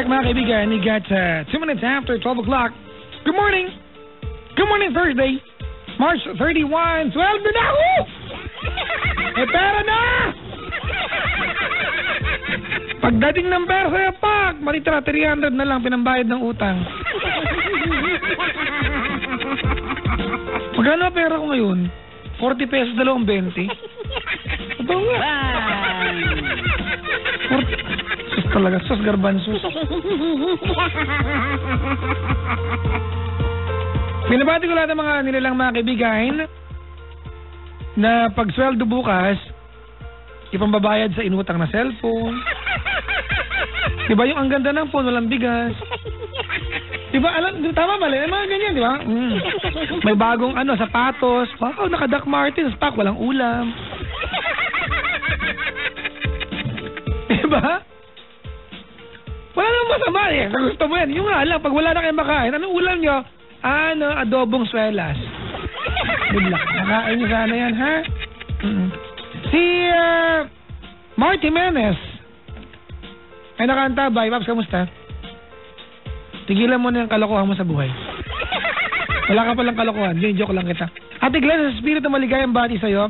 back mga kaibigan. We got 2 minutes after 12 o'clock. Good morning. Good morning Thursday. March 31. 12 na ako! Eh pera na! Pagdating ng pera sa'yo, pak! Malitira 300 na lang pinambayad ng utang. Magkano pera ko ngayon? 40 pesos, 2.20. Ito nga. Sus talaga, sus garbansos. Binabati ko lahat ng mga nilalang mga kaibigan na pag sweldo bukas, ipambabayad sa inutang na cellphone. Diba yung ang ganda ng phone, walang bigas. Diba, alam, tama ba? Mga ganyan, diba? May bagong sapatos. Wow, naka-Doc Martens, pak, walang ulam. Diba? Wala namang masama eh. Sa gusto mo yan. Yung nga lang, pag wala na kayong makain, anong ulam nyo? Adobong swelas. Good luck. Nakain nyo sana yan, ha? Si Marty Menes ay nakaantabay. Paps, kamusta? Tigilan mo na yung kalokohan mo sa buhay. Wala ka palang kalokohan. Joke lang kita. Ate Glenn, sa spirit na maligayang bati sa'yo.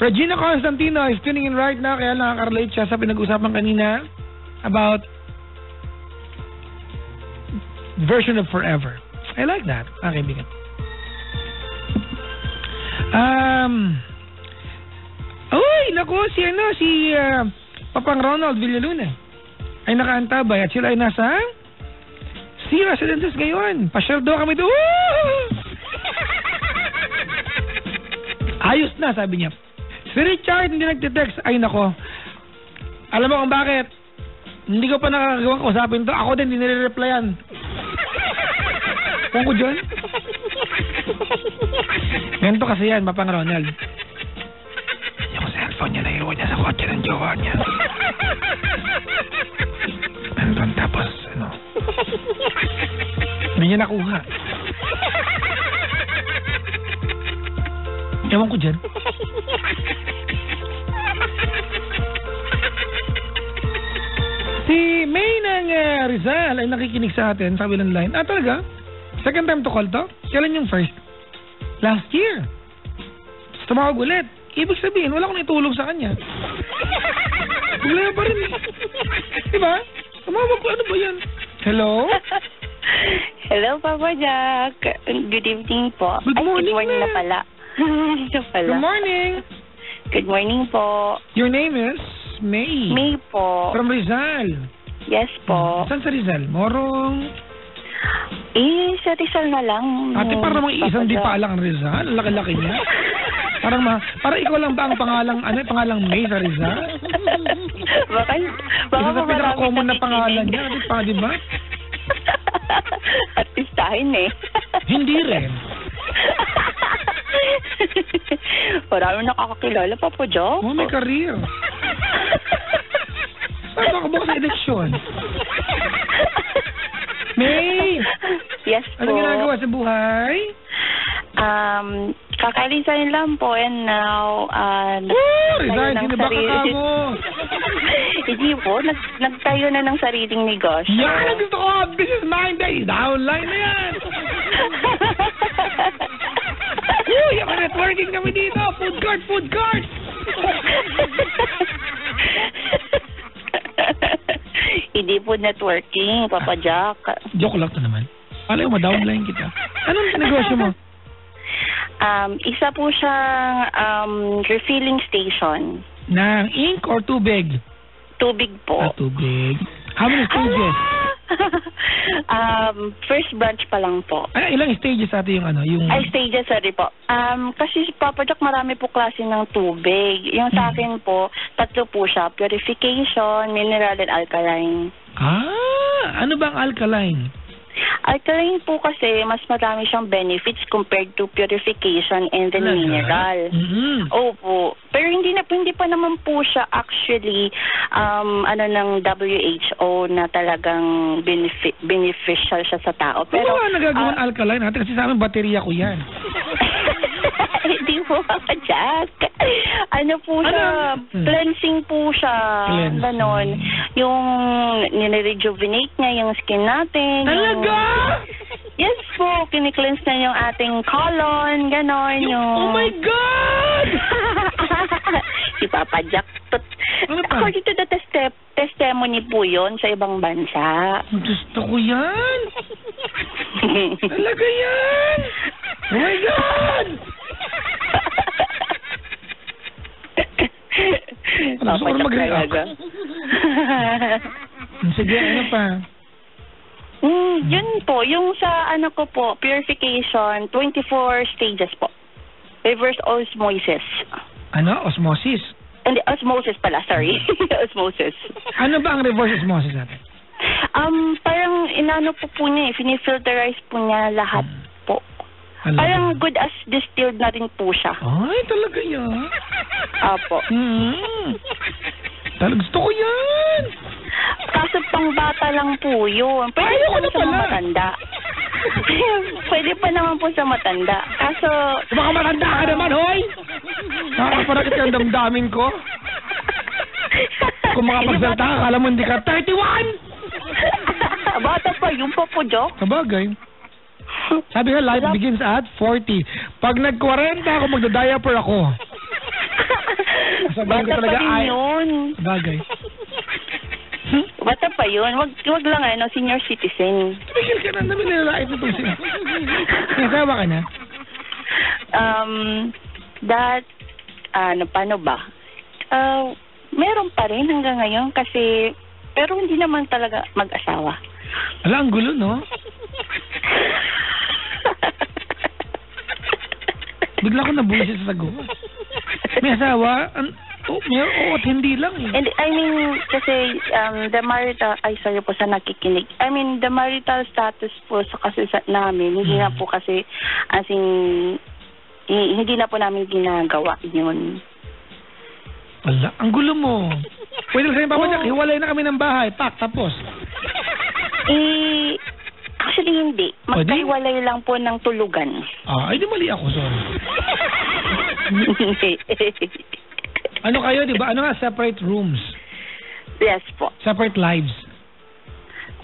Regina Constantino is tuning in right now, kaya nakaka-relate siya sa pinag-usapan kanina about version of forever. I like that, mga kaibigan. Uy, naku, si Papang Ronald Villaluna ay nakaantabay at sila ay nasa si Residences ngayon. Pasyal daw kami doon. Ayos na, sabi niya. Si Richard hindi nagtitext. Ay nako. Alam mo kung bakit? Hindi ko pa nakakagawang kausapin to. Ako din, hindi nire-replyan. Kung ko dyan? Ganito kasi yan, Papang Ronald. Yung cellphone niya, naiwan niya sa kotse ng jowa niya. Andun, tapos, hindi niya nakuha. Ewan ko dyan. Si May ng Rizal ay nakikinig sa atin sa kabilang line. Talaga? Second time to call to? Kailan yung first? Last year. Tumawag ulit. Ibig sabihin, wala akong itulong sa kanya. Wala pa rin. Diba? Tumawag ko, ano ba yan? Hello? Hello, Papa Jack. Good evening po. Good morning, good morning na pala. Good morning. Good morning po. Your name is? May. May po. From Rizal. Yes po. Saan sa Rizal? Morong? Sa Rizal na lang. Ate, parang mga isang di pa alang Rizal. Laki-laki niya. Parang ikaw lang ba ang pangalang May sa Rizal? Baka isa sa pinaka-common na pangalan niya. Di ba? Artistahin eh. Hindi rin. Marami nakakakilala pa po, Joe. Oh, may career. Saan ka ba sa eleksyon? May! Yes po. Ano ginagawa sa buhay? Kaka-resign lang po and now, resign? Sino ba kakamo? Hindi po, nagtayo na ng sariling negosyo. Yan! Gusto ko! Business minded! Downline na yan! Uy! Ako networking kami dito! Food court! Hindi po networking, Papa Jack. Joke lang to naman. Alam mo, downline kita. Anong negosyo mo? Isa po siyang refilling station. Ng ink or tubig? Tubig po. Tubig. How many stages? First branch pa lang po. Ilang stages ate yung stages, sorry po. Kasi Papa Jack, marami po klase ng tubig. Yung sa akin po, 3 po siya. Purification, mineral, and alkaline. Ano ba ang alkaline? Alkaline po kasi mas marami siyang benefits compared to purification and then mineral. Opo. Pero hindi pa naman po siya actually ng WHO na talagang beneficial siya sa tao. Pero ano nga nagagawang alkaline natin? Kasi sa amin baterya ko yan. Hindi po ako, Jack. Ano po siya? Cleansing po siya. Ganon. Yung nire-rejuvenate niya yung skin natin. Talaga? Yes po. Kini-cleanse na yung ating colon. Ganon. Oh my God! Si Papa Jack. According to the testimony po yun sa ibang bansa. Gusto ko yan. Talaga yan. Oh my God! Gusto ko na mag-react. Sige, ano pa? Yun po, yung sa ano ko po, purification, 24 stages po. Reverse osmosis. Ano? Osmosis? Hindi, osmosis pala, sorry. Osmosis. Ano ba ang reverse osmosis natin? Parang inano po niya finifilterize po niya lahat po. Parang good as distilled na rin po siya. Ay, talaga yan. Apo. Talaga gusto ko yan. Kaso pang bata lang po yun. Pwede ko na sa pala. matanda. Pwede pa naman po sa matanda. Kaso... Baka matanda ka naman, hoy! Nakakaparakit ka ang damdamin ko. Kung makapagsalita ka, kala mo hindi ka 31! Bata pa, yung po po, Joke. Sabagay. Sabi nga, life begins at 40. Pag nag-40 ako, magda-diaper ako. Bata pa rin yun. Sabagay. Bata pa yun. Wag lang senior citizen. Tumigil ka na, namin nilalait na itong siya. Nasawa ka na? Paano ba? Meron pa rin hanggang ngayon kasi, pero hindi naman talaga mag-asawa. Ala, ang gulo, no? Bigla ko nabuhisit sa sagot. May asawa? At hindi lang eh. And I mean, kasi the marital, sorry po sa nakikinig. I mean, the marital status po sa kasi namin, hindi na po kasi, as in, hindi na po namin ginagawa yun. Wala, ang gulo mo. Pwede lang sa'yo, Papa Jack, hiwalay na kami ng bahay. Pak, tapos. Actually, hindi. Magkahiwalay lang po ng tulugan. Ay, di mali ako, sorry. Ano kayo, di ba? Ano nga, separate rooms? Yes po. Separate lives?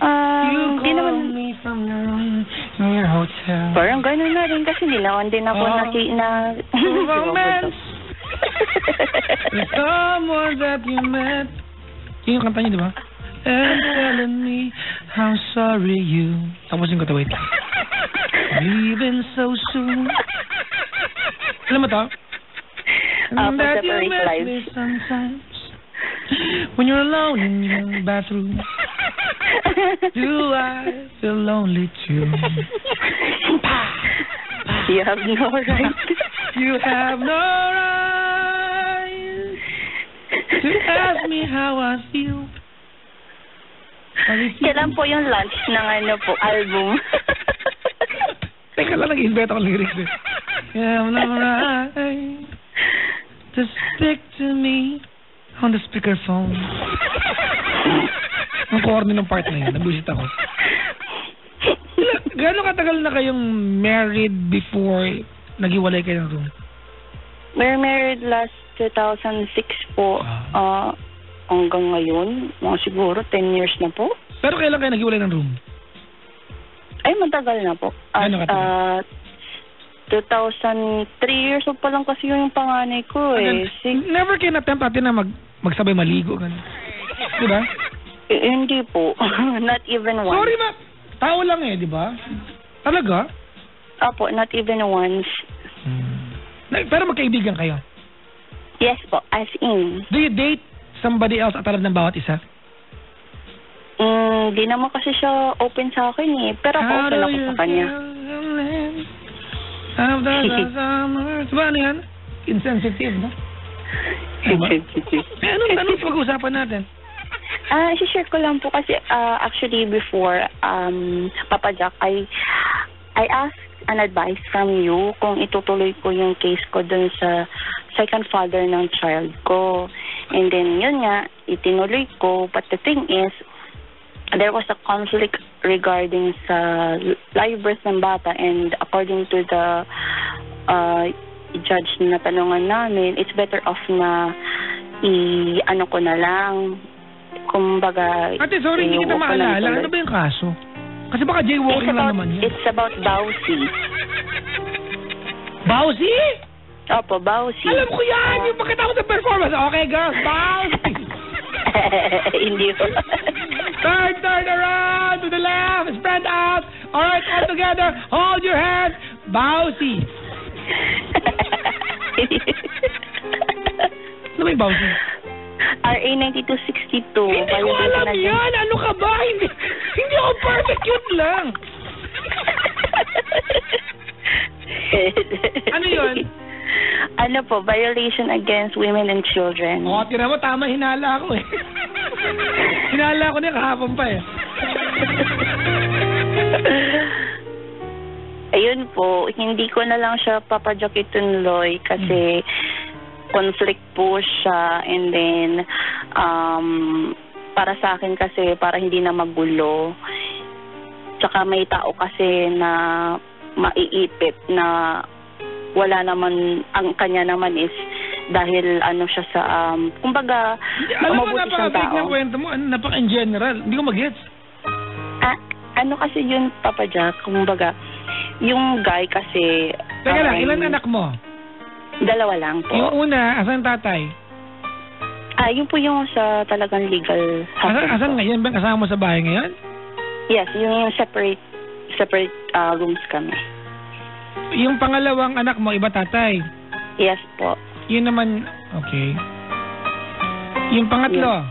Hindi naman. Me from your room, in your hotel. Parang gano'n na rin kasi nilawan din ako romance. The someone that you met. Yun yung kanta niyo, di ba? And telling me how sorry you. Tapusin ko to, wait. Leaving so soon. Alam mo to? And that you miss me sometimes when you're alone in your bathroom. Do I feel lonely too? You have no right. You have no right to ask me how I feel. Kailan po yung launch ng album? Teka lang, nag-invento ko lyrics eh. You have no right to speak to me on the speakerphone. Ang corny ng part na yun. Nabusit ako. Gano'ng katagal na kayong married before naghiwalay kayo ng room? We're married last 2006 po. Hanggang ngayon, mga siguro 10 years na po. Pero kailan kayo naghiwalay ng room? Ay, matagal na po. Gano'ng katagal? 2003 years old pa lang kasi yung panganay ko eh. Never kayo na-attempt natin na magsabay maligo. Diba? Hindi po. Not even once. Sorry ma. Tao lang eh, di ba? Talaga? Opo, not even once. Pero magkaibigan kayo? Yes po, as in. Do you date somebody else at alam ng bawat isa? Di naman kasi siya open sa akin eh. Pero ako open ako sa kanya. Diba ano yan? Insensitive, no? Insensitive. Anong pag-uusapan natin? I-share ko lang po kasi actually before Papa Jack, I asked an advice from you kung itutuloy ko yung case ko dun sa second father ng child ko. And then yun nga, itinuloy ko. But the thing is, there was a conflict regarding sa live birth ng bata, and according to the i-judge na tanungan namin, it's better off na ano ko na lang. Kumbaga, Ate, sorry, hindi kita maalala. Ano ba yung kaso? Kasi baka jaywalking lang naman yun. It's about Bawsi. Bawsi? Opo, Bawsi. Alam ko yan! Yung pakita ko sa performance. Okay, girls, Bawsi! Hindi ko. Turn around to the left, spread out. All right, all together, hold your hands. Bawsi. Ano ba yung Bawsi? RA 9262. Hindi ko alam yan. Ano ka ba? Hindi ako perfect. Cute lang. Ano yun? Ano po, violation against women and children. Tira mo, tama, hinala ako eh. Hinala ako niya kahapon pa eh. Ayun po, hindi ko na lang siya papajakituloy kasi conflict po siya, and then para sa akin kasi para hindi na magulo, tsaka may tao kasi na maiipit na wala naman, ang kanya naman is dahil ano siya sa kumbaga mabuti siyang tao. Alam mo, kwento mo, napaka-in general, hindi ko mag-gets. Ano kasi yun, Papa Jack, kumbaga yung guy kasi Teka lang, ilan anak mo? 2 lang po. Yung una, asan tatay? Yun po yung sa talagang legal husband. Asan ngayon? Ba kasama mo sa bahay ngayon? Yes, yung separate rooms kami. Yung pangalawang anak mo, iba tatay? Yes po. Yun naman, okay. Yung pangatlo?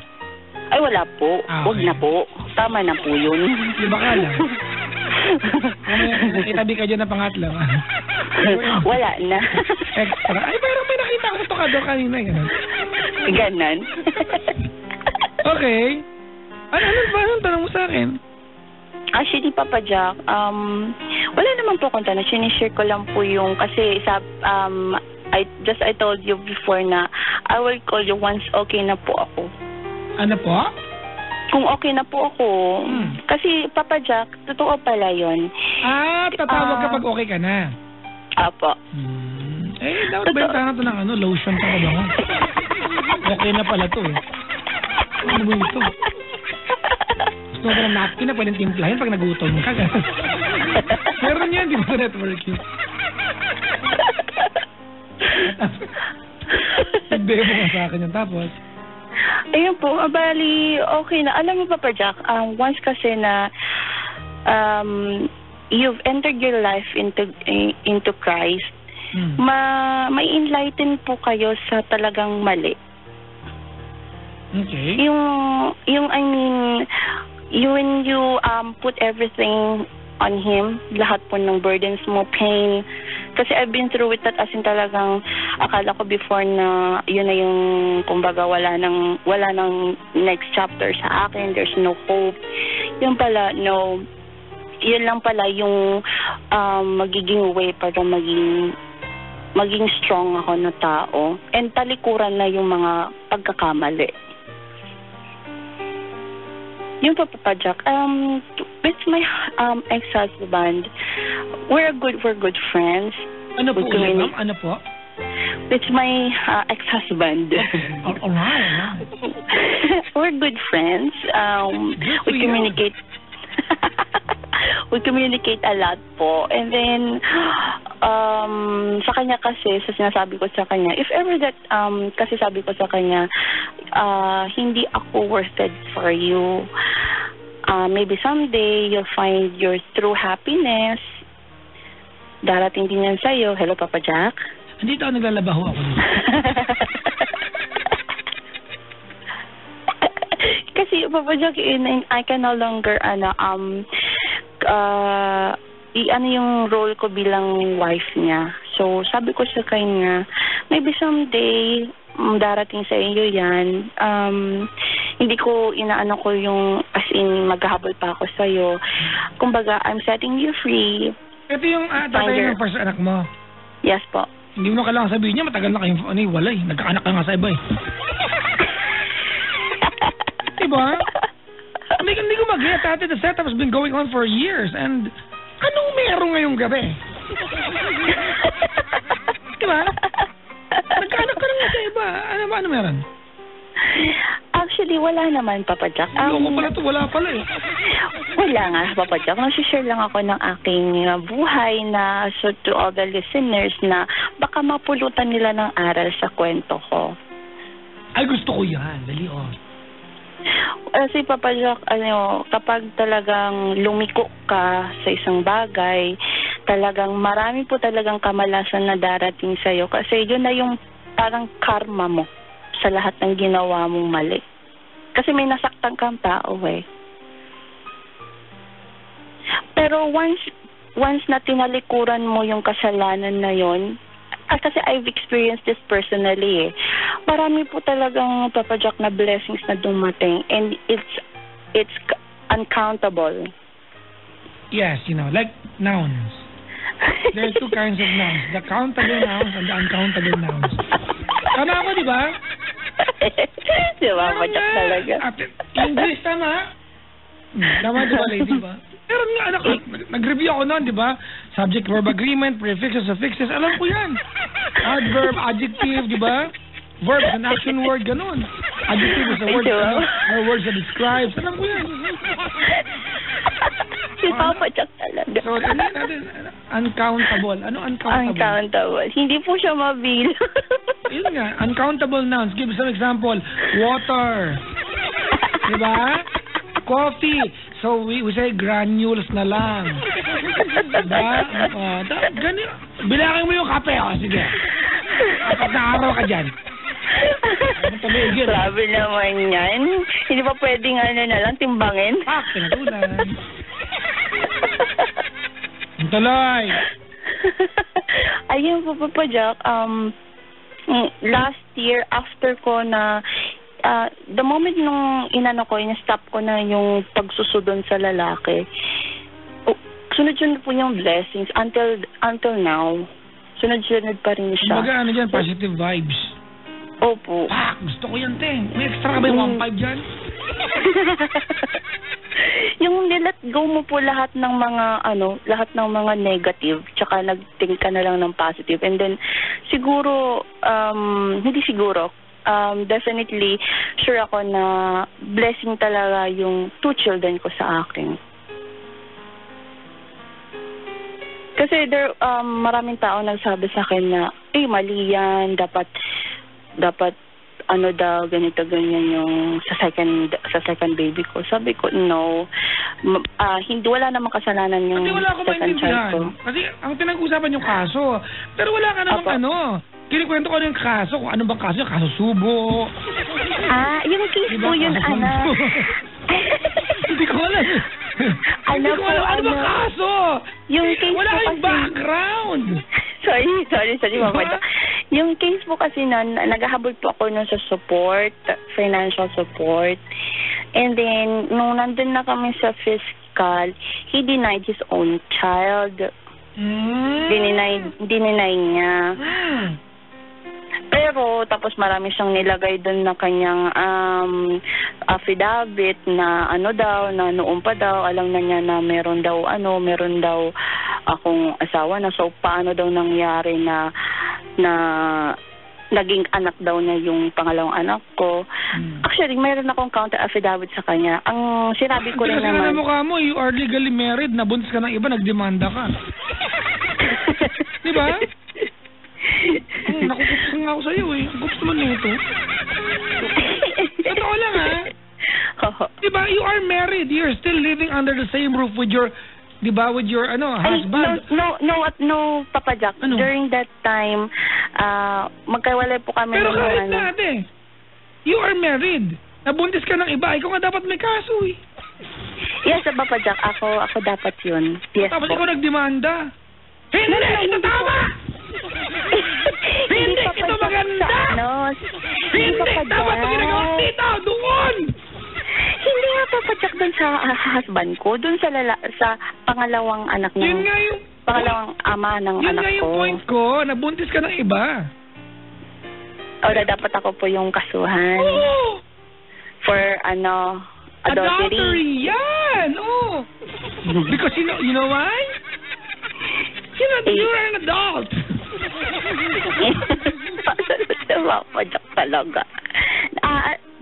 Ay, wala po. Okay. Huwag na po. Tama na po yun. Iba ka lang. Itabi ka dyan na pangatlo. Wala na. Extra. Ay, pero may nakita ko ito ka doon kanina. Ganon. Okay. Anong tanong mo sa akin? Actually, Papa Jack, wala naman po akong tanong. Sinishare ko lang po yung, kasi I told you before na I will call you once okay na po ako. Ano po? Kung okay na po ako. Kasi, Papa Jack, totoo pala yun. Tatawag kapag okay ka na. Apo. Dapat bentahan ito ng lotion pa ba nga? Okay na pala to eh. Ano ba ito? Gusto ko ng napkin na pwedeng timplahin pag nagutom ka. Meron yan, di ba sa networking? Nag-demo ka sa akin yan. Tapos? Ayun po, bali, okay na. Alam mo, Papa Jack, once kasi na you've entered your life into Christ, may enlighten po kayo sa talagang mali. Okay. I mean, when you put everything on Him, lahat po ng burdens mo, pain. Kasi I've been through with that, as in talagang akala ko before na yun na yung, kumbaga, wala nang next chapter sa akin, there's no hope. Yun pala, no, yun lang pala yung magiging way para maging strong ako na tao, and talikuran na yung mga pagkakamali. Yung Papa Jack, with my ex-husband, we're good friends. Ano po ulit, ma'am? Ano po? With my ex-husband. Alright. We're good friends. We communicate. We communicate a lot po. And then, sa kanya kasi, sa sinasabi ko sa kanya, if ever that, kasi sabi ko sa kanya, hindi ako worth it for you. Maybe someday, you'll find your true happiness. Darating din yan sa'yo. Hello, Papa Jack? Dito ako naglalabaho ako. Kasi, Papa Jack, I can no longer, yung role ko bilang wife niya. So, sabi ko sa kanya, maybe someday, darating sa iyo yan. Hindi ko inaano ko yung, as in, maghahabol pa ako sa'yo. Kumbaga, I'm setting you free. Ito yung tatay ng first anak mo? Yes po. Hindi mo kailangan sabihin niya, matagal na kayong walay. Nagkaanak ka nga sa iba eh. Diba? Hindi ko mag-get at the setup has been going on for years, and anong meron ngayong gabi? Diba? Ano meron? Actually, wala naman, Papa Jack. Loko pala to, wala pala eh. Wala nga, Papa Jack. Nasi-share lang ako ng aking buhay na so to all the listeners na baka mapulutan nila ng aral sa kwento ko. Ay, gusto ko yan. Dali, oh. Kasi Papa Jack, kapag talagang lumiko ka sa isang bagay, talagang marami po talagang kamalasan na darating sa'yo kasi yun na yung parang karma mo sa lahat ng ginawa mong mali. Kasi may nasaktan kang tao eh. Pero once na tinalikuran mo yung kasalanan na yon, kasi I've experienced this personally eh. Marami po talagang, Papa Jack, na blessings na dumating and it's uncountable. Yes, like nouns. There are two kinds of nouns. The countable nouns and the uncountable nouns. Tama ako, di ba? Di ba, Papa Jack talaga? English, tama? Tama, di ba, lady ba? Pero nga, anak, nag-review ako noon, di ba? Subject, verb, agreement, prefixes, suffixes. Alam ko yan. Adverb, adjective, di ba? Verb, an action word, ganun. Adjective is a word, or words that describes. Alam ko yan. Si Papa Jack talaga. So, ano natin? Uncountable. Ano uncountable? Uncountable. Hindi po siya mabilang. Yun nga, uncountable nouns. Give some example. Water. Diba? Coffee. So, we say granules na lang. Diba? Ganyan. Bilangin mo yung kape. O, sige. 4 na araw ka dyan. Grabe naman yan. Hindi pa pwedeng na lang timbangin. Pinatulan. Tuloy. Ayun po, Papa Jack. Last year, after ko na, the moment nung in-stop ko na yung pagsusudon sa lalaki, sunod-sunod po yung blessings until now. Sunod-sunod pa rin siya. Kumbaga, dyan, positive vibes. Opo. Gusto ko yan, Teng. May extra ka ba yung 1.5 dyan? Yung nilet go mo po lahat ng mga negative, tsaka nag-think ka na lang ng positive. And then, definitely, sure ako na blessing talaga yung 2 children ko sa akin. Kasi maraming tao nagsabi sa akin na, mali yan, dapat ganito ganyan yung sa second baby ko. Sabi ko, no. Hindi, wala namang kasalanan yung second child ko. Kasi ang pinag-usapan yung kaso. Pero wala ka namang kinikwento ko yung kaso. Kung ano bang kaso? Yung kaso subo. Yung case po yun, anak. Hindi ko alam. Hindi ko alam. Ano bang kaso? Yung case wala kayong kasi background. Sorry, Mama. Yung case po kasi naghahabol po ako nun sa support, financial support. And then, nung nandun na kami sa fiscal, he denied his own child. Dininay niya. Pero, tapos marami siyang nilagay doon na kanyang affidavit na na noon pa daw, alam na niya na meron daw akong asawa na. So, paano daw nangyari na naging anak daw niya yung pangalawang anak ko. Actually, mayroon akong counter affidavit sa kanya. Ang sinabi ko rin naman... Kasi na mukha mo, you are legally married, nabuntis ka ng iba, nagdemanda ka. Diba? Nakukups nga ako sa'yo eh. Kups naman nito. Totoo lang Diba? You are married. You're still living under the same roof with your... Diba, with your husband? No, Papa Jack. During that time, magkawalay po kami. Pero kahit natin, you are married. Nabuntis ka ng iba. Ikaw nga dapat may kaso eh. Yes, Papa Jack. Ako dapat yun. Yes, tapos ikaw nagdemanda. Hindi! Ito tama! Hindi! Ito maganda! Hindi! Dapat ito ginagawa dito! Doon! Hindi nga papadyak doon sa husband ko, doon sa pangalawang anak niya. Yun nga yung... Pangalawang ama ng anak ko. Yun nga yung point ko, nabuntis ka ng iba. Dapat ako po yung kasuhan. Oo! For adultery. Adultery, yan! Oo! Because you know why? You're an adult. Papa Jack talaga.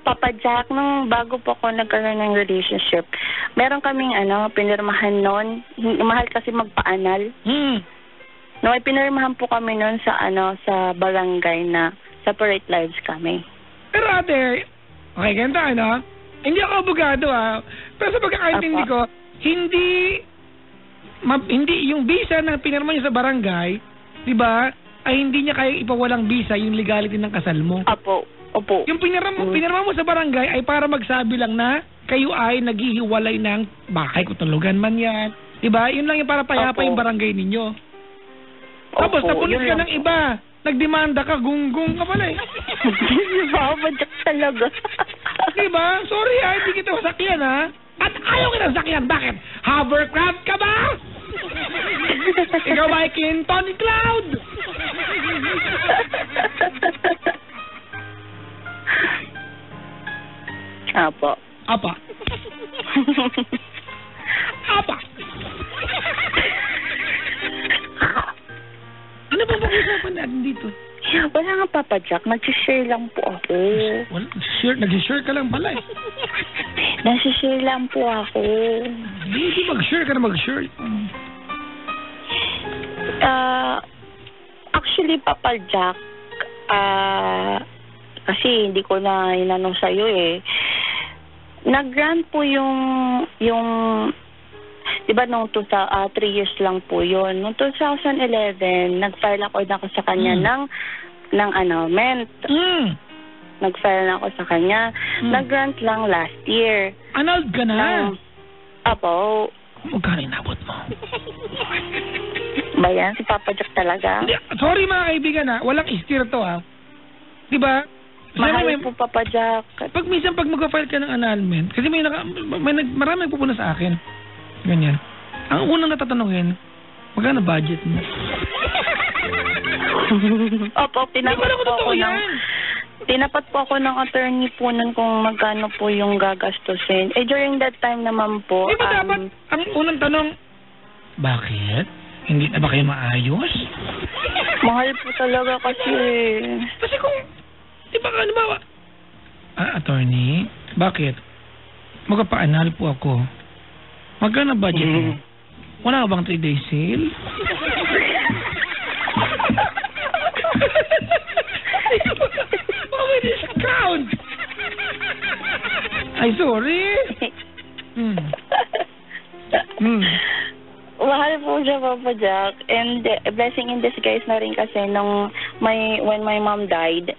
Papa Jack, nung bago po ako nagkaroon ng relationship, meron kaming pinirmahan noon. Mahal kasi magpaanal. No, ay pinirmahan po kami noon sa sa barangay na separate lives kami. Pero ate, okay, ganito hindi ako abogado pero sa pagkakaintindi ko, hindi yung visa na pinirma niya sa barangay, di ba, ay hindi niya kaya ipawalang visa yung legality ng kasal mo. Opo. Yung pinirma mo sa barangay ay para magsabi lang na kayo ay naghihiwalay ng bahay kutulugan man yan. Di ba? Yun lang yung para payapa yung barangay ninyo. Tapos napulis ka ng iba. Nagdemanda ka, gunggong ka pala eh. Papa Jack talaga. Diba? Sorry hindi kita masakyan At ayaw kita masakyan. Bakit? Hovercraft ka ba? Ikaw ba ay Clinton Cloud? Apa. Ano ba pag-usapan natin dito? Wala nga, Papa Jack. Nag-share lang po ako. Nag-share ka lang pala eh. Nag-share lang po ako. Hindi mag-share ka na mag-share. Actually, Papa Jack, kasi hindi ko na inanong sa'yo eh. Nag-grant po yung di ba nung 3 years lang po yun. Noong 2011, nag-file ako sa kanya ng annulment. Nag-file na ako sa kanya. Nag-grant lang last year. Annulled ka na? Apo. Magkano inabot mo? Ba yan? Si Papa Jack talaga? Sorry mga kaibigan walang istir to di ba? Mahal po Papa Jack. Pag mag-file ka ng annulment, kasi marami nagpupunta sa akin. Ganyan. Ang unang natatanungin, magkano budget mo? Opo, tinapat po ako ng attorney po nun kung magkano po yung gagastusin. During that time naman po... Di ba dapat, ang unang tanong, bakit? Hindi na ba kayo maayos? Mahal po talaga kasi. Kasi kung, di ba attorney, bakit? Magpa-anal po ako. Magkano budget mo? Wala ka bang 3-day sale? May discount! Ay, sorry. Mahal po siya, Papa Jack. And blessing in disguise na rin kasi when my mom died,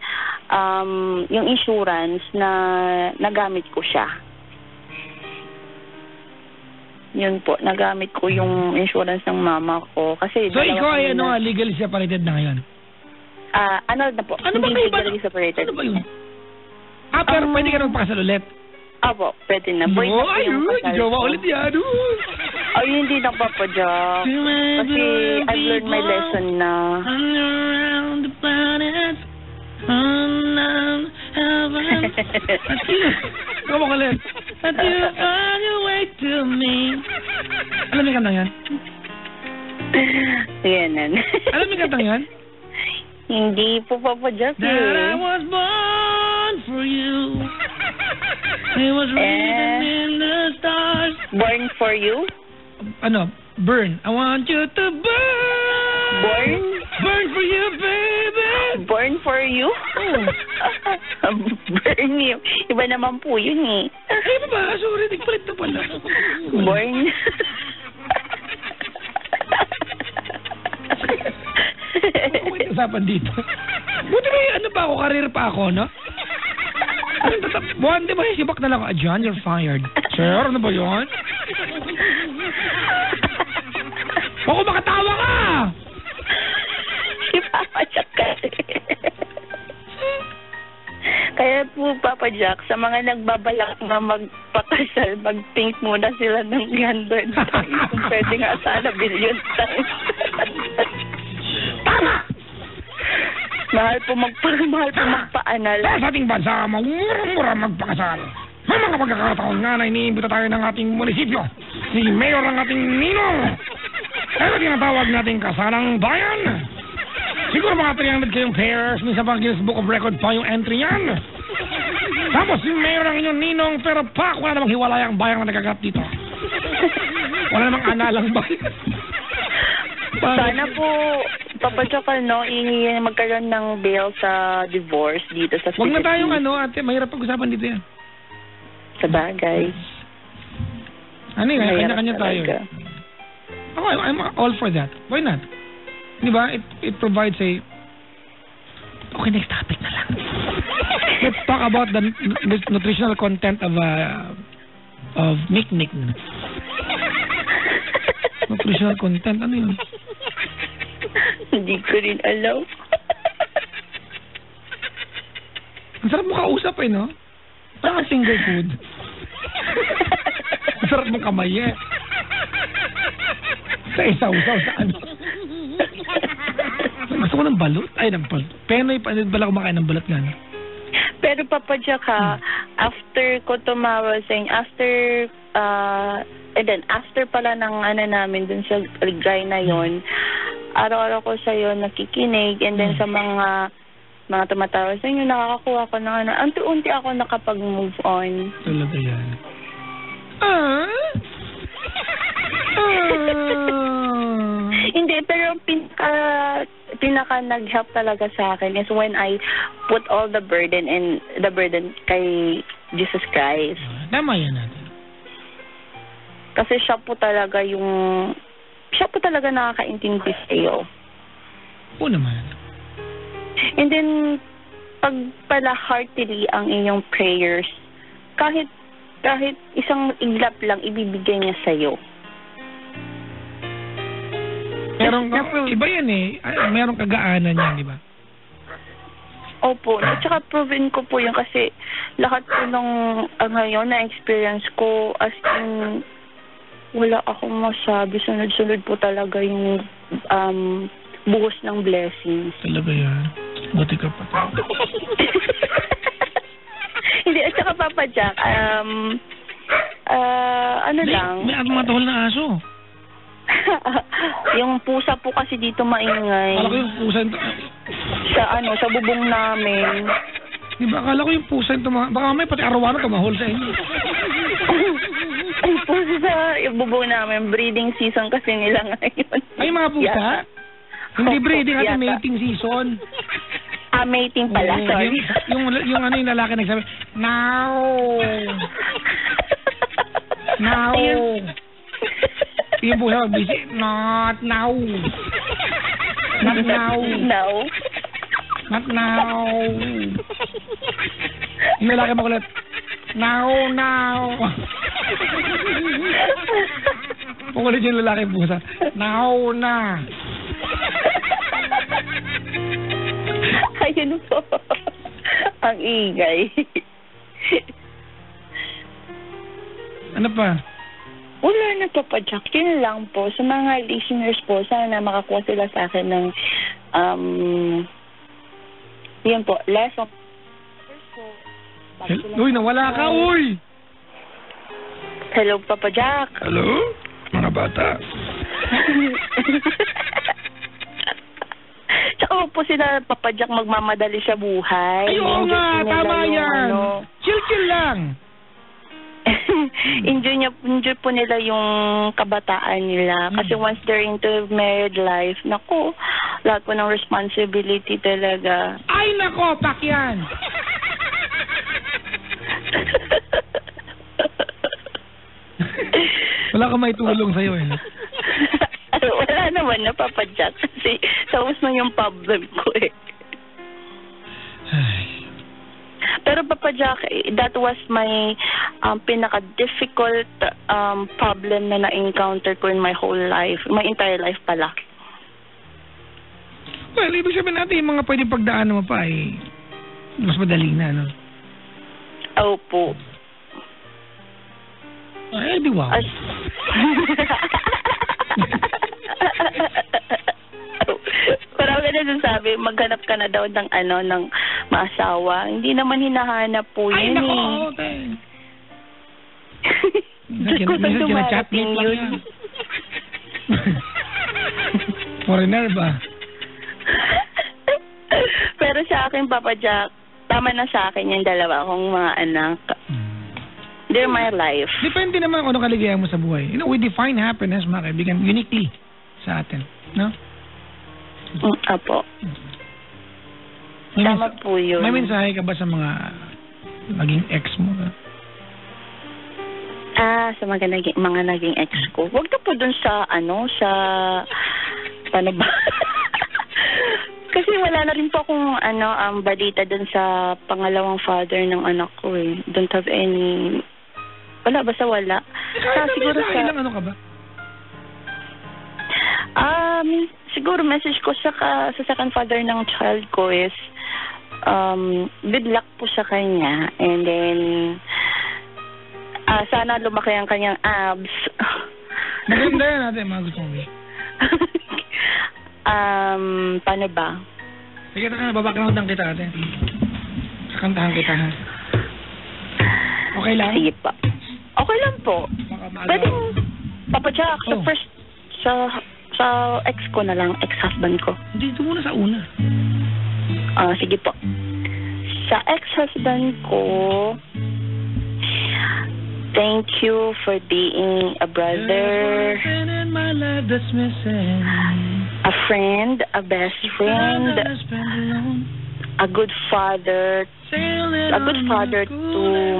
yung insurance na nagamit ko siya. Yun po, nagamit ko yung insurance ng mama ko. Kasi so, ikaw ay legally separated na ngayon? Annulled na po. Ano ba kayo ba? Legally separated. Ano ba yun? Pero pwede ka nang pakasal ulit? Opo, pwede na. Boy, jowa ulit yan. Ay, hindi na, Papa Jack. Kasi I've learned my lesson na. Around the planet, unknown heaven. Come on, ulit. That you find your way to me. Alam mo yung kantang yan? Yan. Alam mo yung kantang yan? Hindi po, Papa Jack. That I was born for you. It was written in the stars. Born for you? Burn. I want you to burn. Born? Burn for you, baby. Born for you? Burn you. Iba naman po yun eh. Ay, ba? Sorry, nagpalit na pala. Born? May usapan dito. Buti may pa ako, career pa ako, no? Buwan, di ba, sibak na lang ako, John, you're fired. Sir, ano ba yun? Bako makatawa ka! Si Papa Jack kasi. Kaya po, Papa Jack, sa mga nagbabalak na magpakasal, mag-think muna sila ng 100 times. Kung pwede nga sana billion times. Tama! Mahal po magpaanal. Sa ating bansa, mura magpakasal. May mga pagkakataon nga na iniimbita tayo ng ating munisipyo. Si Mayor ng ating ninong. Kaya tinatawag nating kasalang bayan. Siguro mga 300 kayong pairs. Minsan pang Guinness Book of Record pa yung entry yan. Tapos yung mayor ng inyong ninong, pero pak, wala namang hiwalayang bayang na nagagat dito. Wala namang analang bayan. Sana po, Papa Chokal, no, magkaroon ng bail sa divorce dito sa Huwag na tayong ate, mahirap pag-usapan dito yan. Sa bagay. Ano yun, kanya-kanya tayo. Ako, I'm all for that. Why not? Di ba? It provides a... Okay, next topic na lang. Let's talk about the nutritional content of Mic-Nic. Nutritional content, ano yun? Hindi ko rin alam. Ang sarap mo kausap no? Parang single food. Ang sarap mong kamay Sa isaw-saw, sa ano? Gusto ko ng balot? Ay, ng balot. Penoy pa, bala kumakain ng balot nga. Pero Papa Jack after ko tumawa sa inyo, after pala ng namin dun sa guy na yon, araw-araw ko sa'yo nakikinig, and then sa mga tumatawa sa inyo, nakakakuha ko ng unti-unti ako nakapag-move on. Talaga yan. Hindi, pero pinaka nag-help talaga sa akin is when I put all the burden kay Jesus Christ. Tama yan natin. Kasi siya po talaga nakakaintindi sa iyo. Oo naman. And then, pag pala heartily ang inyong prayers, kahit isang iglap lang ibibigay niya sa iyo. Iba yan merong kagaanan yan, di ba? Opo. At saka proven ko po yun kasi lahat po nung ngayon na experience ko, as in, wala akong masabi. Sunod-sunod po talaga yung buhos ng blessings. Talaga yan. Buti ka pa. Hindi, at saka Papa Jack, lang. May mga tahol na aso. Yung pusa po kasi dito maingay. Akala ko yung pusa sa bubong namin. Di ba? Akala ko yung pusa baka may pati araw-araw tumahol sa inyo. Ay, pusa sa bubong namin. Breeding season kasi nila ngayon. Ay, mga pusa? Hindi breeding at mating season. Mating pala, sorry. Yung lalaki nagsabi, now. Yung pusa busy, not now. Not now. No. Not now. Yung lalaki makulit, now. Makulit yung lalaki pusa, now na. Ayun po. Ang ingay. Ano pa? Wala na, Papa Jack. Yun lang po. Sa mga listeners po, sana makakuha sila sa akin ng yun po, lesson. Uy, nawala ka, uy! Hello, Papa Jack. Hello, mga bata. Tsaka po sila, Papa Jack, magmamadali sa buhay. Ay, oo nga, tama yan. Chill lang. Enjoy po nila yung kabataan nila. Kasi once they're into married life, naku, lahat po ng responsibility talaga. Ay, nako, pakyan. Wala ka may tulong sa'yo Wala naman na, Papa Jack. Kasi tapos na yung problem ko Pero Papa Jack, that was my pinaka-difficult problem na na-encounter ko in my whole life. My entire life pala. Well, ibig sabihin natin yung mga pwedeng pagdaanan mo pa mas madali na, no? Opo. Ay, di wow. Parang nasasabi, maghanap ka na daw ng ng maasawa. Hindi naman hinahanap po yun. Ay, nako, Diyos ko, saan dumarating yun? Foreigner ba? siguro sa akin, Papa Jack, tama na sa akin yung dalawa kong mga anak. They're my life. Depende naman kung ano kaligayahan mo sa buhay. You know, we define happiness, mga kaibigan, uniquely sa atin. No? Apo. Tama po yun. May mensahe ka ba sa mga naging ex mo? Sa mga naging ex ko. Huwag na po dun sa, paano ba? Kasi wala na rin po akong, balita dun sa pangalawang father ng anak ko eh. Don't have any, wala, basta wala. Siguro sa ilang ano ka ba? Siguro message ko sa second father ng child ko is, good luck po sa kanya. And then, sana lumaki ang kanyang abs. Maganda yan natin, mga gusto mo. Paano ba? Sige, babackgroundan kita natin. Kakantahan kita, ha? Okay lang? Sige pa. Okay lang po. Pwedeng, Papa Jack, sa ex ko na lang, ex-husband ko. Hindi, ito muna sa una. Sige po. Sa ex-husband ko, thank you for being a brother, a friend, a best friend, a good father to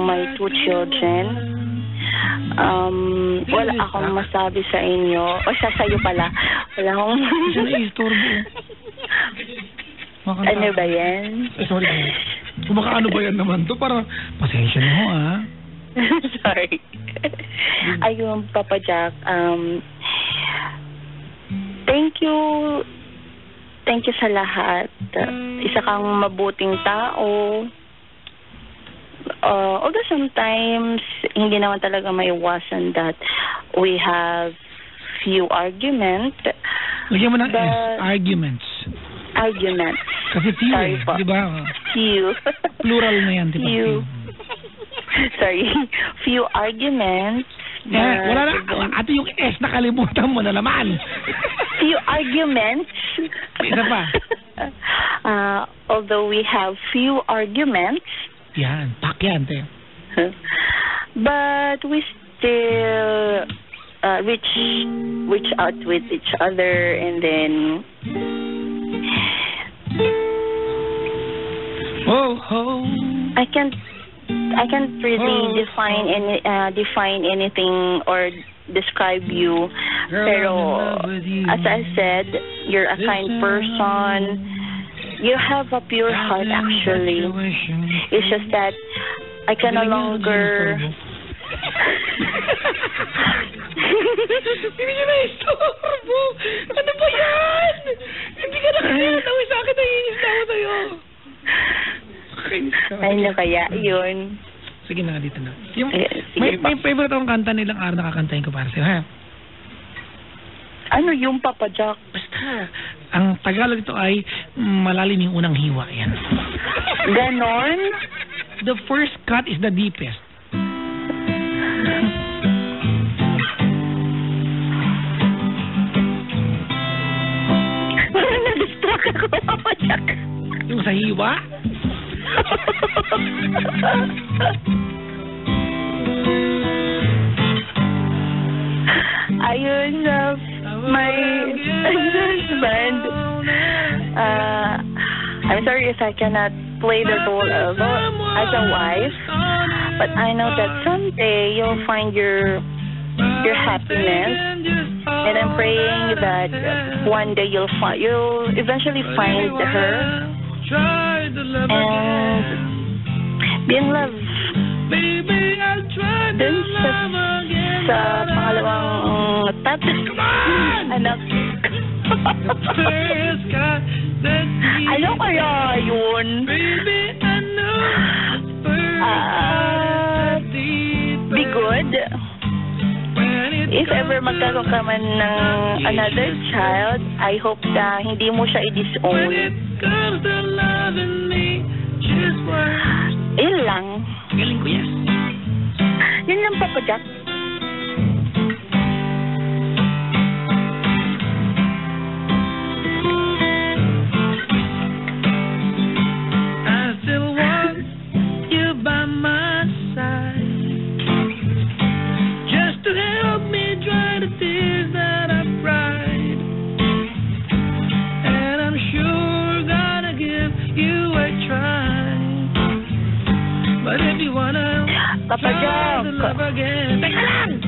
my 2 children. Wala akong masabi sa inyo. O siya sa'yo pala. Wala akong... Siya na-istorbo. Ano ba yan? Sorry. Kung baka ano ba yan naman to, para pasensya na ho, ha? Sorry. Ayun, Papa Jack. Thank you. Thank you sa lahat. Isa kang mabuting tao. Although sometimes, hindi naman talaga maiwasan that we have few arguments. Lagyan mo ng S, arguments. Arguments. Kasi few, di ba? Few. Plural na yan, di ba? Few. Sorry. Few arguments. Wala na. Ate, yung S nakalimutan mo na naman. Few arguments. Isa pa. Although we have few arguments. Yan. Pak yan, te. But we still reach out with each other, and then I can't really define anything or describe you. Pero as I said, you're a kind person. You have a pure heart, actually. It's just that I can no longer... Hindi niya na-istorbo! Ano ba yan? Hindi ka na kaya nawin sa akin, naiinis na ako sa'yo. Ano kaya yun? Sige na, dito na. May favorite akong kanta nilang araw na kakantahin ko para sa'yo, ha? Ano yung Papa Jack? Basta, ang Tagalog ito ay malalim yung unang hiwa. Yan. Ganon? The first cut is the deepest. Parang na-distract ako, Papa Jack. Yung sa hiwa? Ayun, my husband. I'm sorry if I cannot play the role of as a wife, but I know that someday you'll find your happiness, and I'm praying that one day you'll eventually find her and be in love. Dun sa pangalawang anak. Ano kaya yun? Be good. If ever magkakaroon ka man ng another child, I hope na hindi mo siya i-disown. Yun lang. Galing ko yan. Yun lang, Papa Jack. Papa Jack. Teka lang!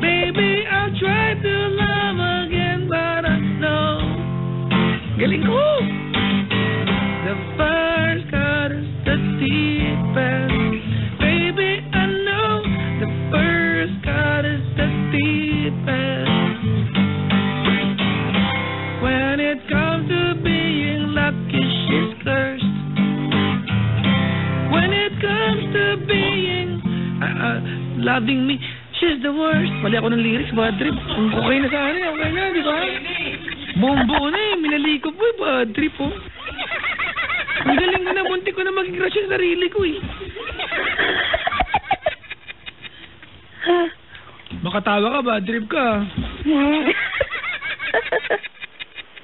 Baby, I'll try to love again, but I know. Galing ko! The first cut is the deepest. Baby, I know. The first cut is the deepest. When it comes to being lucky, she's cursed. When it comes to being loving me, she's the worst. Mali ako ng lyrics, bad trip. Okay na sana, okay na, di ba? Bombo na eh, minaliko po eh, bad trip po. Ang galing ko na, muntik ko na maging crush sa sarili ko eh. Makatawa ka, bad trip ka.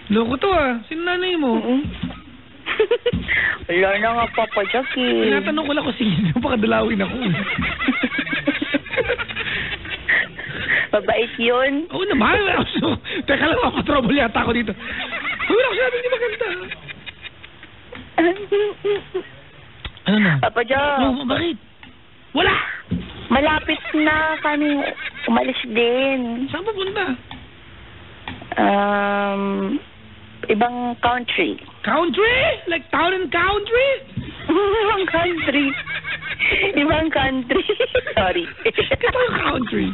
Loko to ah, sino nanay mo? Wala na nga, Papa Jack eh. Tinatanong ko lang kung sino, pakadalawin ako eh. Mabait yun. Oo naman. Teka lang, trouble yata ako dito. Wala ko sinabi, hindi maganda. Ano na? Papa Jack. Oh, bakit? Wala! Malapit na kami umalis din. Saan pupunta? Ibang country. Country? Like town and country? Ibang country. Ibang country. Sorry. Ito yung country.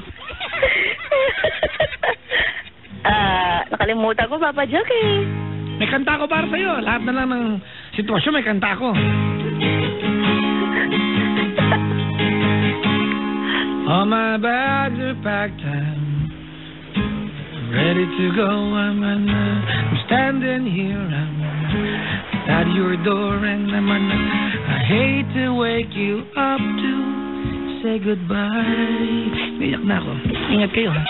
Nakalimutan ko, Papa Jack eh. May kanta ko para sa'yo. Lahat na lang ng sitwasyon may kanta ko. All my bags are packed, I'm ready to go. I'm standing here, I'm at your door, and I hate to wake you up to say goodbye. Iyak na ako. Ingat kayo, ha?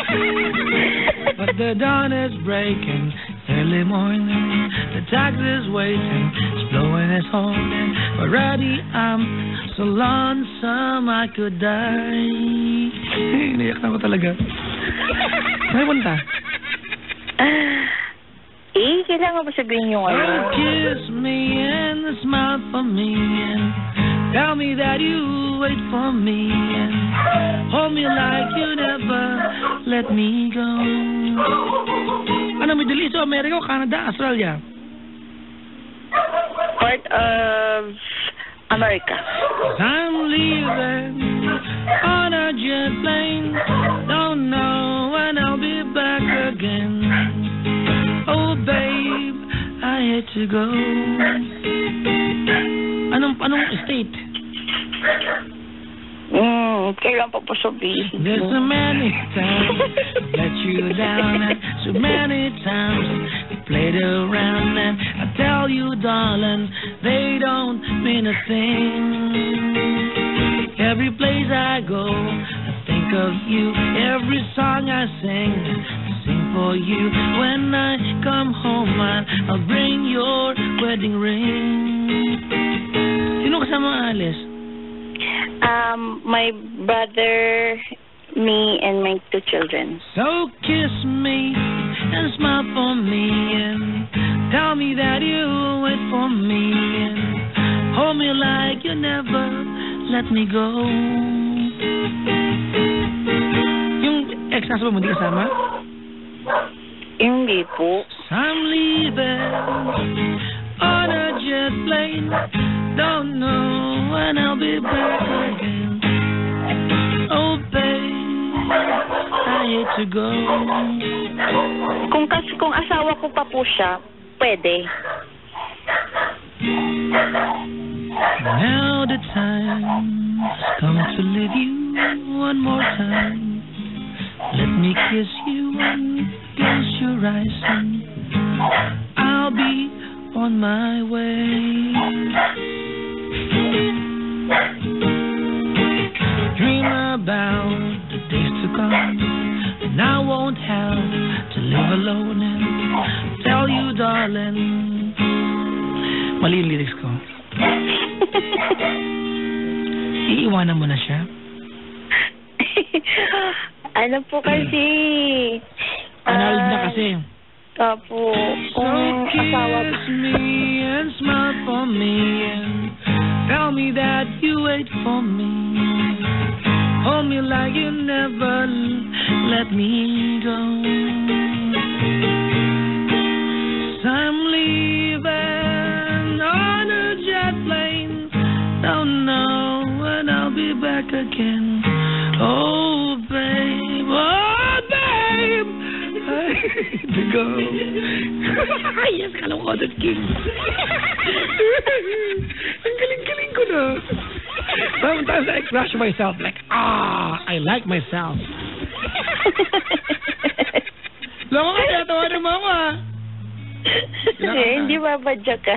But the dawn is breaking, early morning. The taxi's waiting, it's blowing us home, and already I'm so lonesome I could die. Iniyak na ako talaga. May punta? Kailangan ba sabihin yung ano? Kiss me and smile for me and tell me that you wait for me and hold me like you never let me go. Ano, Middle East, America, Canada, Australia? Part of America. I'm leaving on a jet plane. Don't know when I'll be back again. Oh, babe, I hate to go. Anong state? Kailan pa po sabihin? There's so many times let you down, and so many times we played around, and I tell you, darling, they don't mean a thing. Every place I go, I think of you. Every song I sing for you. When I come home, I'll bring your wedding ring. Sino kasama alis? My brother, me, and my 2 children. So kiss me and smile for me and tell me that you wait for me and hold me like you never let me go. Yung ex-nasa mo, hindi kasama? Hindi po. I'm leaving on a jet plane. Don't know when I'll be back again. Oh, babe, I hate to go. Kung asawa ko pa po siya, pwede. Now the time's come to leave you one more time. Let me kiss you and close your eyes, and I'll be on my way. Dream about the days to come, and I won't have to live alone and tell you, darling. Mali yung lyrics ko. Iiwanan mo na siya? Ano po kasi? Annulled na kasi. Opo. So kiss me and smile for me and tell me that you wait for me. Hold me like you never let me go. I'm leaving on a jet plane. Don't know when I'll be back again. Oh, babe, I hate to go. Yes, Kalungkotot King. Ang galing-galing ko na. Sometimes I crush myself like, I like myself. Loko ka, tinatawanan mo ako Hindi babadya ka.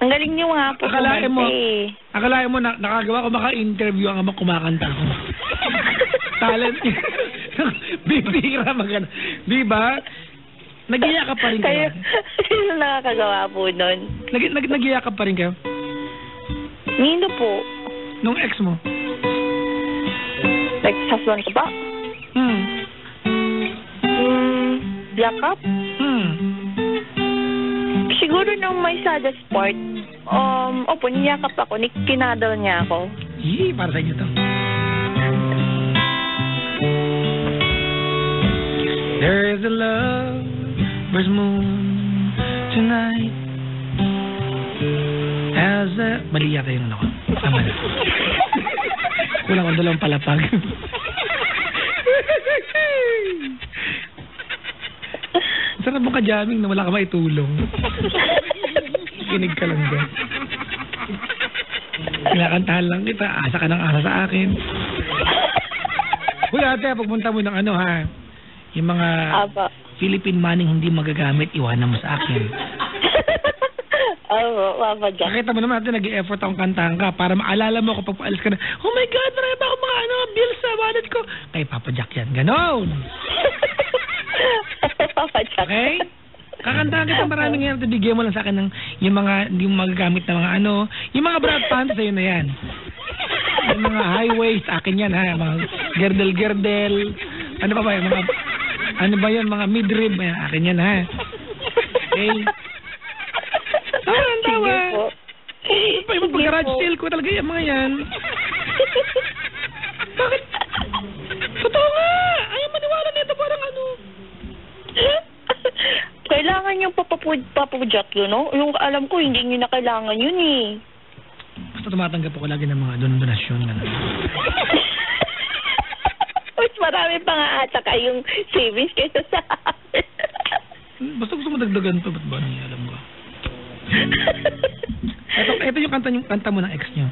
Ang galing niyo nga po. Akalain mo nakagawa ko maka-interview ang amang kumakanta ko. Talent niya. Bibira magana. Di ba? Nag-iyak ka pa rin kayo. Sino nakakagawa po nun? Nag-iyak ka pa rin kayo? Nino po. Nung ex mo? Ex-husband ko ba? Yakap? Siguro nung may saddest part, opo, niyakap ako, kinadal niya ako. Para sa inyo to. There is a lover's moon tonight. Mali yata yung ano ko. Tama na. Kulang ang dalawang palapag. Sarap mo ka-jamming na wala ka maitulong. Kinig ka lang dyan. Kinakantahan lang kita. Asa ka ng asa sa akin. Uy, ate, pagpunta mo ng ano ha, yung mga Philippine money hindi magagamit, iwanan mo sa akin. Wapa dyan. Nakita mo naman natin, nag-i-effort akong kantahan ka para maalala mo kapag paalis ka na, oh my God, marami ba akong mga bills sa wallet ko? Kay Papa Jack yan. Ganon. Papa Jack. Okay? Kakantahan kita maraming yan. Bigyan mo lang sa akin ng yung mga hindi mo magagamit na mga yung mga brad pants sa'yo na yan. Yung mga high waist, akin yan ha. Mga girdle. Ano pa ba yung mga, ano ba yan, mga midrib, akin yan ha. Okay? Tawa. Pa yung pag-garage sale ko talaga yung mga yan. Bakit? Totoo nga! Ayaw maniwala nito parang ano. Kailangan yung papapujak yun, no? Yung alam ko, hindi nyo na kailangan yun eh. Basta tumatanggap ako lagi ng mga donasyon na. Mas marami pa nga ata kayong savings kaysa sa akin. Basta gusto mo dagdagan pa, ba't ba niya alam ko? Ito yung kanta mo ng ex niyo.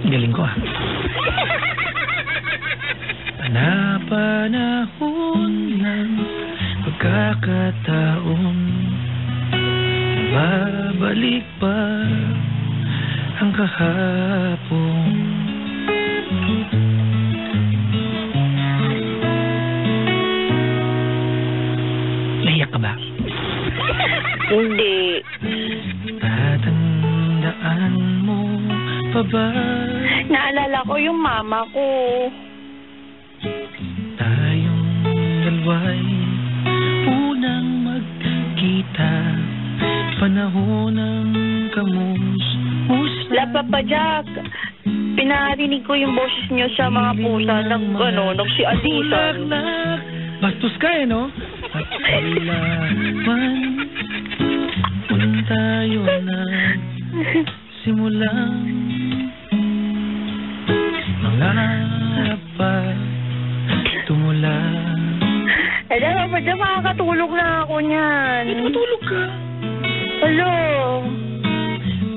Galing ko Panahon ng pagkakataon, babalik pa ang kahapon. Naiyak ka ba? Hindi. Tatandaan mo pa ba? Naalala ko yung mama ko. Tayong dalawa'y unang magkita, panahon ng kamus-musa. Papa Jack, pinarinig ko yung boses niyo sa mga pusa ng nagsialisan. Bastos ka no? At kailangan kung tayo na simulang mangarap pa tumula. Papa Jack, makakatulog na ako niyan. Matulog ka? Hello.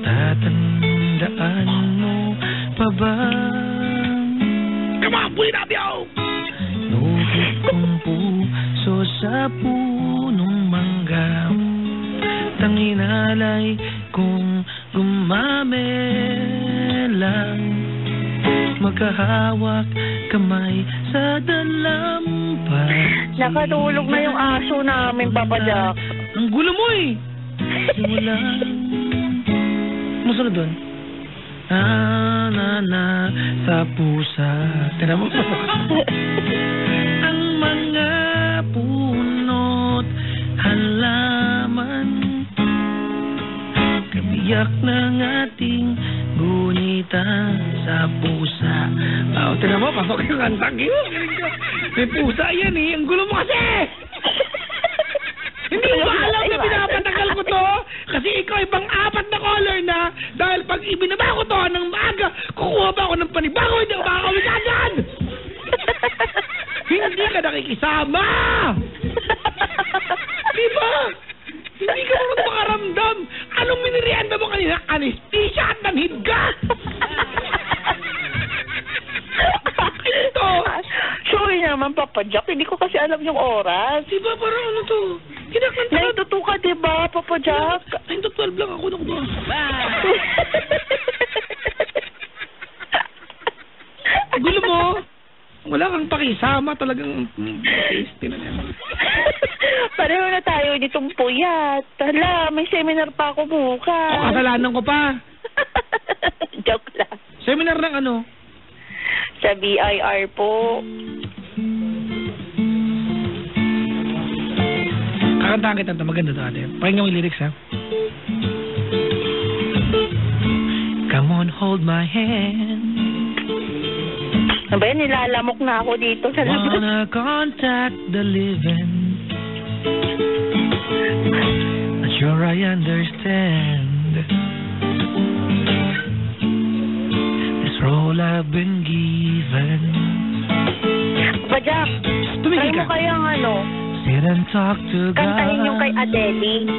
Tatandaan mo pa ba? Come on, pull it up, yo! Lubog kong puso sa punong mangga, tanginalay kong gumamelang, magkahawak kamay sa dalampay. Nakatulog na yung aso namin, Papa Jack. Ang gulo mo eh! Simulang Musunod doon. Sa pusa. Tira mo. Ang mga puno't halaman, kabiyak ng ating gunita sa pusa. Tira mo, pasok yung kantang yun. May pusa yan eh. Ang gulo mo kasi! Hindi mo ba alam na pinapatagal ko to? Kasi ikaw ibang 4 na color na dahil pag ibinaba ko to ng maaga, kukuha ba ako ng panibago? Hindi ako makakawin agad! Hindi ka nakikisama! Diba? Hindi ka marunong makaramdam. Anong minirianda mo kanina? Anesthesia at nanhid ka! Ito! Sorry naman, Papa Jack. Hindi ko kasi alam yung oras. Diba parang ano to? Kinakanta 9:02 ka, diba, Papa Jack? 9:12 lang ako. Naku ba? Gulo mo. Wala kang pakisama talagang tasty na yan. Pareho na tayo nitong puyat. Hala, may seminar pa ako bukas. O, kasalanan ko pa. Joke lang. Seminar ng ano? Sa BIR po. Kakantahan kita ito. Maganda ito ate. Pakinggan mo yung lyrics ha. Come on, hold my hand. Ano ba yan? Nilalamok na ako dito sa labas. Wanna contact the living. Not sure I understand this role I've been given. Papa Jack, Tumigil try mo ka. kayang ano, Sit and talk to God. kantahin yung kay Adele.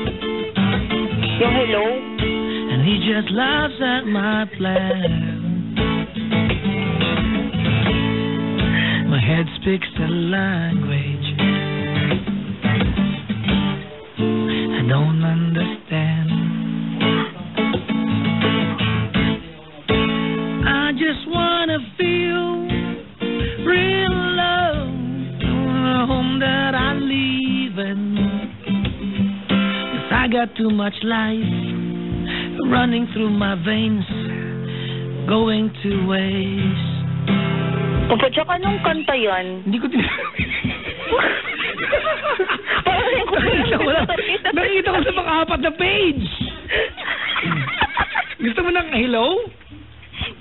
Yung Hello. And he just laughs at my plan. My head speaks the language I don't understand. I just wanna feel real love, a home that I live in. 'Cause I got too much life running through my veins, going to waste. Papa Jack, anong kanta yan? Hindi ko nakita ko sa pang-4 na page. Gusto mo ng hello?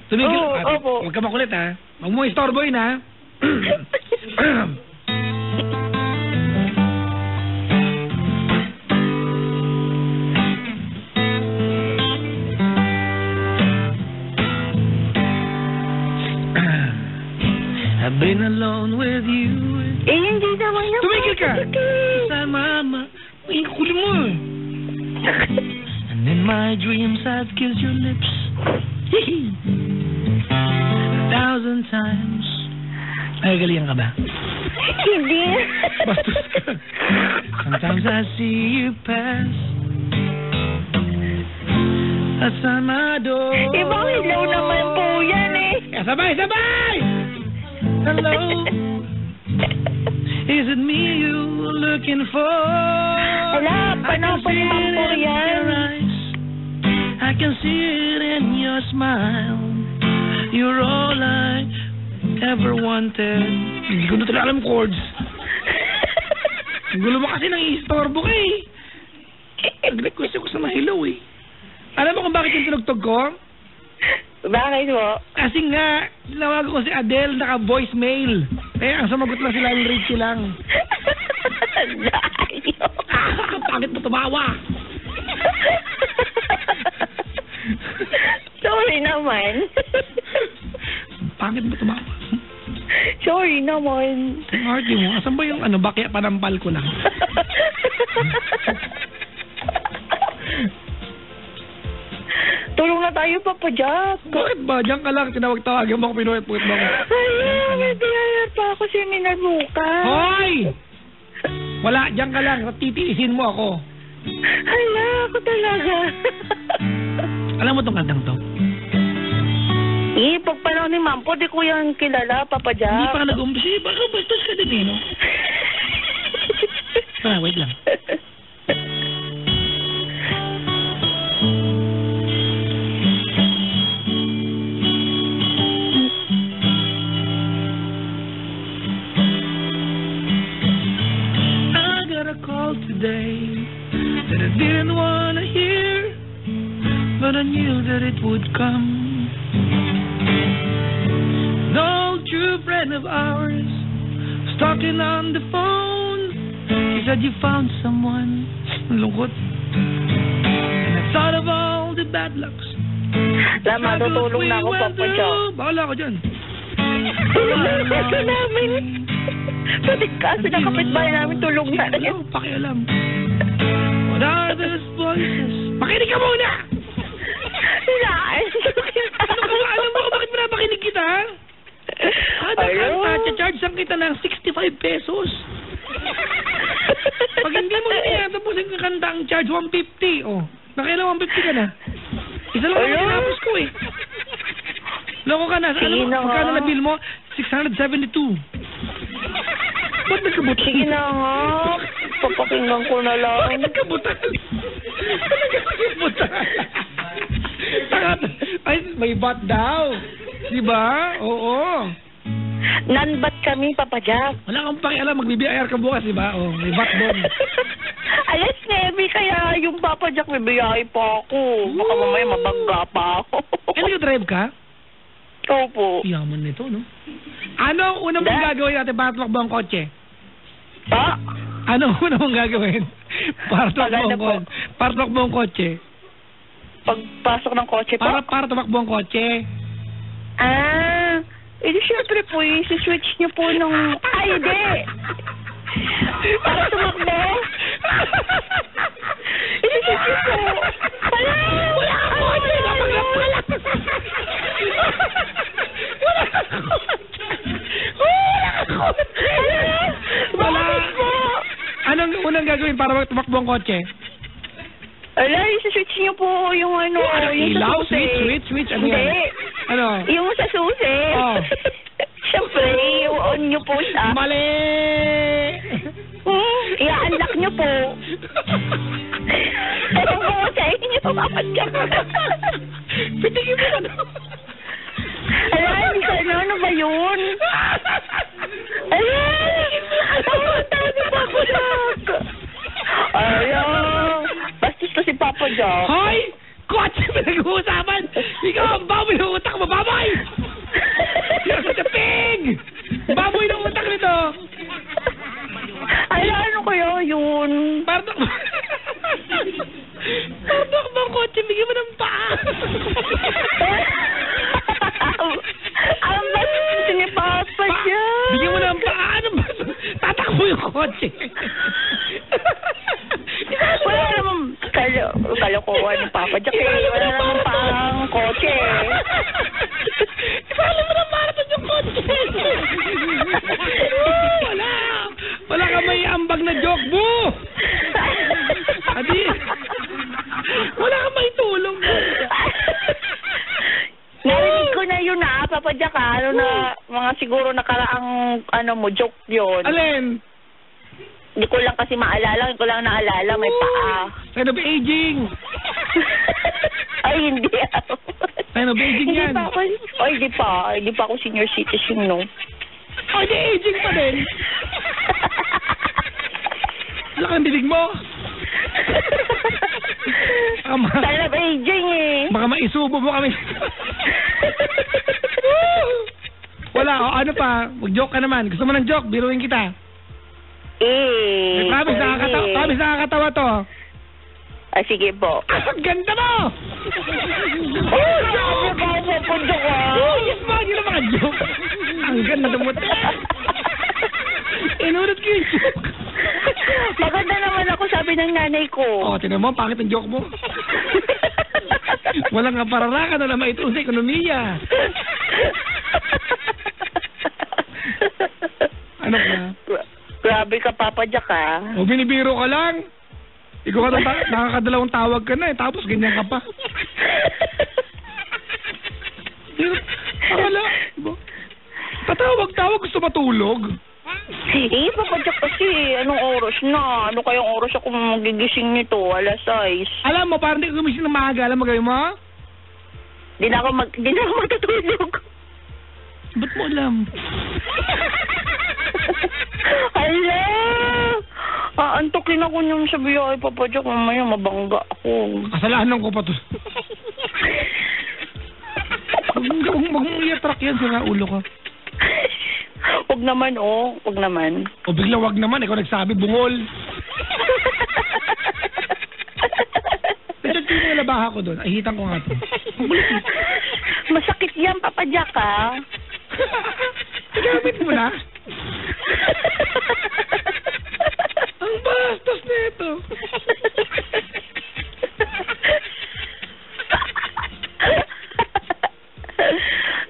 Tumigil. Oo, opo. Huwag ka makulit ha. Huwag mo istorbo yun ha. I've been alone with you. Hindi naman yung... Tumigil ka! Sa mama. Ay, huli mo eh. And in my dreams I've kissed your lips 1,000 times. Ay, galingan ka ba? Hindi. Bastos ka. Sometimes I see you pass outside my door. Ibang hello naman po yan eh. Sabay, sabay! Hello. Is it me you looking for? Wala, panahon pa naman po yan. I can see it in your smile. You're all I ever wanted. Hindi ko na talaga alam chords. Ang gulo mo kasi nang i-istorbo ka eh. Nag-request ako sa mahilaw eh. Alam mo kung bakit yung tinugtog ko? Bakit mo? Kasi nga, tinawagan ko si Adele, naka-voicemail. Eh, ang sumagot lang sila, ang Richie lang. Bakit mo tumawa? Sorry naman. Bakit mo tumawa? Sorry naman. Ang arte mo, asan ba yung bakya panampal ko lang? Tulong na tayo, Papa Jack. Bakit ba? Diyan ka lang, tinawag-tawagan mo ako, pinuwet-puwet mo ako. Hala, may dinayar pa ako seminar bukas. Hoy! Wala, diyan ka lang, titiisin mo ako. Hala, ako talaga. Alam mo tong kantang to? Pag panahon ni Mampo, di ko yan kilala, Papa Jack. Hindi pa ka nag-umpisa. Baka bastos ka din eh, no? Wait lang. but I knew that it would come. No true friend of ours was talking on the phone. He said you found someone. Ang lungkot. And I thought of all the bad lucks. Matutulong na ako, Papa Jack. Bahala ako dyan. Tulong na namin. Patik kasi na kapitbahay namin, tulong na rin. Ano, pakialam. What are those voices? Makinig ka muna! Alam mo kung bakit mo napakinig kita, ha? Charge lang kita ng 65 pesos. Pag hindi mo ganyan, tapos yung kanta ang charge 150. Oh, nakailan 150 ka na? Isa lang naman tinapos ko eh. Loko ka na. Ano, magkano na bill mo? 672. Ba't nagkabutan? Sige na nga. Papakinggan ko na lang. Bakit nagkabutan? Ay, may bat daw. Diba? Oo. Nan-bat kami, Papa Jack. Wala kang pakialam, magbibiyayar ka bukas, diba? Oh, may bat doon. Alas 9, kaya yung Papa Jack bibiyahe pa ako. Baka mamaya mabangga pa ako. Nag-drive ka? Opo. Yaman nito, no? Ano ang una mong gagawin natin para tumakbo ang kotse? Ha? Ano ang una mong gagawin para tumakbo ang kotse? Pagpasok ng kotse pa? Para tumakbo ang kotse. Edi syempre po, isi-switch niyo po nung... Ay, hindi! Para tumakbo? Isi-switch niyo po. Wala! Wala ka kotse! Wala ka kotse! Wala! Anong unang gagawin para tumakbo ang kotse? Ala, isi-switch niyo po yung ano... Yung ilaw? Switch? Ano yan? Hindi. Ano? Yung sa susi. Oh. Siyempre, on niyo po siya. Mali! I-unlock niyo po. Ano po sa inyo, Papa Jack? Pitigin mo ano? Ala, hindi ka ano ba yun? Ala! Ano tabi, Papa Jack? Ala! Bastos to si Papa Jack. Hoy! Kotse pinag-uusapan! Ikaw ang baboy ng utak mo, baboy! You're such a pig! Baboy ng utak nito! Ay, ano kaya yun? Parang bang kotse, bigyan mo ng paa! Ang bastos ni Papa Jack! Bigyan mo ng paa! Ano ba? Tatakbo yung kotse! Wala namang kalokohan ni Papa Jack. Wala namang pang kotse. Ipala mo na marathon yung kotse. Wala ka may ambag na joke, bu. Adi. Wala ka may tulong. Narinig ko na yun Papa Jack Ano na, mga siguro nakaraang joke yun. Alin? Hindi ko lang kasi maalala. Hindi ko lang naalala. May paa. Sign of aging. Ay, hindi ako. Sign of aging yan. Hindi pa ako senior citizen, no? Oh, di aging pa din. Laki ang bibig mo. Sign of aging eh. Baka maisubo mo kami. Wala, ano pa? Mag-joke ka naman. Gusto mo ng joke? Biruin kita. Promise, nakakatawa to. Sige po. Ang ganda mo! Sabi ko po joke Yes, bagay na mga joke. Ang ganda mo. Inunod ko yung joke. Maganda naman ako, sabi ng nanay ko. Tinan mo, pangit ang joke mo. Walang pararakan na naman ito sa ekonomiya. Ano ka? Grabe ka, Papa Jack, O, binibiro ka lang. Ikaw ka nakakadalawang tawag ka na tapos ganyan ka pa. Akala, patawag-tawag gusto matulog. Papa Jack kasi, anong oras na? Ano kayong oras ako magigising nito? Alas 6. Alam mo, parang hindi ka gumising ng maaga. Alam mo gawin mo? Di na ako matutulog. Ba't mo alam? Hala! Antokin ako niyong sabi ay Papa Jack, mamaya mabangga ako. Kasalanan ko pa to. Huwag mong i-attract yan, sira ulo ko. Huwag naman, Huwag naman. O bigla wag naman, ikaw nagsabi, bungol. Pero yung labaha ko doon, ay hitan ko nga to. Masakit yan, Papa Jack, ha? Gamit mo na? Ang bastos nito.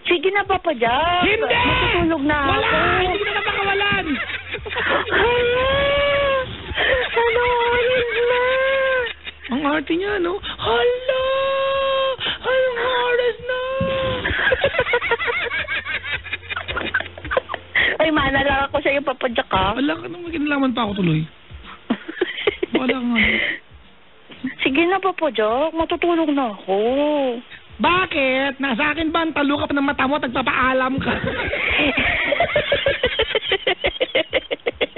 Sige na, Papa Jack. Hindi! Matutulog na ako. Wala! Hindi na makawalan! Ano oras na? Ang arte niya, no? Hala! Anong oras na? Ay, mana lang ako sa'yo, Papa Jack, ha? Wala ka nang maginalaman pa ako tuloy. Wala ka nga. Sige na, Papa Jack. Matutulog na ako. Bakit? Nasa akin ba ang talukap ng mata mo at nagpapaalam ka?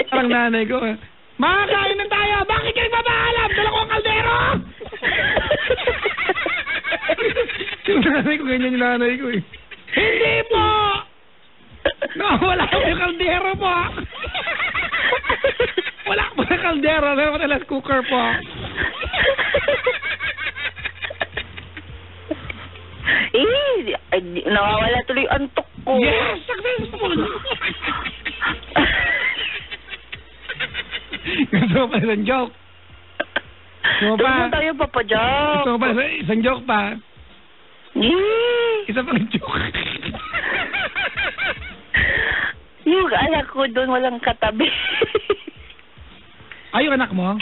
Parang nanay ko. Makakain na tayo! Bakit kayo nagpapaalam? Dala ko ang kaldero! Yung nanay ko, ganyan yung nanay ko eh. Hindi po! Wala ko yung kaldero po! Wala ko yung kaldero. Meron ko na last cooker po. Nawawala tuloy ang antok ko. Yes! Successful! Gusto mo pa isang joke? Gusto mo pa? Doon tayo, Papa Jack. Gusto mo pa isang joke pa? Isa pang joke. Yung anak ko doon walang katabi. Ay, yung anak mo?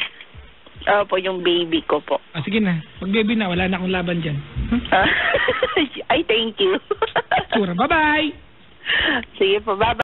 Opo, yung baby ko po. Ah, sige na. Pag baby na, wala na akong laban dyan. Ay, thank you. Sura, bye-bye! Sige po, bye-bye.